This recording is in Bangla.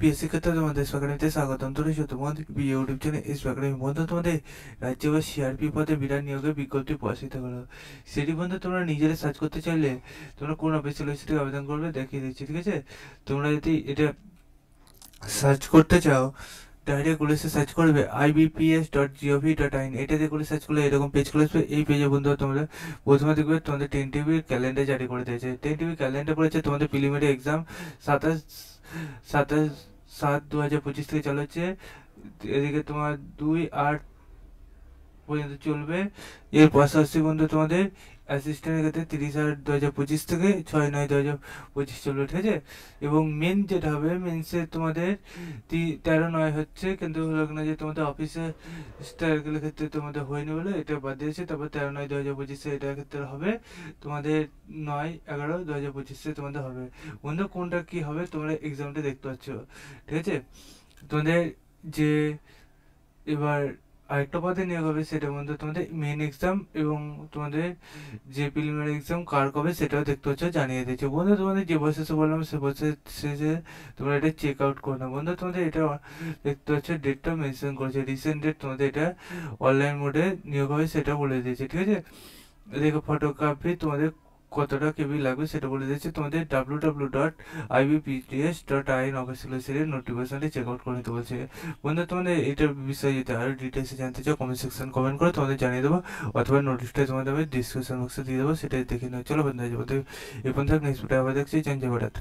প্রিয় শিক্ষার্থী, তোমাদের স্বাগত স্বাগতম। তোমাদের ইউটিউব চ্যানেল স্বাগতম। বন্ধু, তোমাদের রাজ্যে বা সিআরপি পদে বিরাট নিয়োগের বিজ্ঞপ্তি প্রকাশিত হলো। সেটি বন্ধু তোমরা নিজেরা সার্চ করতে চাইলে তোমরা কোন অফিসিয়াল ওয়েবসাইটে আবেদন করবে দেখিয়ে দিচ্ছি, ঠিক আছে? তোমরা যদি এটা সার্চ করতে চাও, ডাইরেক্ট গুলো সার্চ করবে ibps.gov.in, এটাতে করে সার্চ করলে এরকম পেজ খুলে আসবে। এই পেজে বন্ধু তোমরা প্রথমে দেখবে তোমাদের টেন্টেটিভ ক্যালেন্ডার জারি করে দিয়েছে। টেন্টেটিভ ক্যালেন্ডার বলেছে তোমাদের প্রিলিমিনারি এক্সাম 27/7/2025 থেকে চালু হচ্ছে। এদিকে তোমার 2/8 পর্যন্ত চলবে। এর পাশাপাশি বন্ধু তোমাদের অ্যাসিস্ট্যান্টের ক্ষেত্রে 30/8/2025 থেকে 6/9/2025 চলবে, ঠিক আছে? এবং মেন যেটা হবে, মেন্সে তোমাদের 13/9 হচ্ছে, কিন্তু হলো না যে তোমাদের অফিসে স্টারগুলোর ক্ষেত্রে তোমাদের হয়নি বলে এটা বাদ দিয়েছে। তারপর 13/9/2025 এটার ক্ষেত্রে হবে তোমাদের 9/11/2025 তোমাদের হবে। বন্ধু কোনটা কি হবে তোমরা এক্সামটা দেখতে পাচ্ছ, ঠিক আছে? তোমাদের যে এবার আরেকটা পদে নিয়োগ হবে সেটার মধ্যে তোমাদের মেন এক্সাম এবং তোমাদের যে প্রিলিমিনারি এক্সাম কার কবে সেটাও দেখতে হচ্ছে, জানিয়ে দিয়েছে। বন্ধু তোমাদের যে প্রসেসে বললাম সে প্রসেসে তোমরা এটা চেক আউট করে নাও। বন্ধু তোমাদের এটা দেখতে হচ্ছে ডেটটা মেনশন করেছে, রিসেন্ট ডেট। তোমাদের এটা অনলাইন মোডে নিয়োগ হবে সেটা বলে দিয়েছে, ঠিক আছে? দেখো ফটোগ্রাফি তোমাদের কতটা কেবি লাগবে সেটা বলে দিয়েছে। তোমাদের www.ibps.in অফিসিয়াল ওয়েবসাইটের নোটিফিকেশনটি চেক আউট করে নিতে বলছে। বন্ধু তোমাদের এটার বিষয়ে যদি আরও ডিটেলসে জানতে চাও কমেন্ট সেকশন কমেন্ট করে তোমাদের জানিয়ে দেবো, অথবা নোটিশটা তোমাদের আমি ডিসক্রিপশন বক্সে দিয়ে দেবো, সেটাই দেখে নেবো। চলো বন্ধু, এই পর্যন্ত নেক্সট ভিডিও আবার দেখছি। জয় ভারত।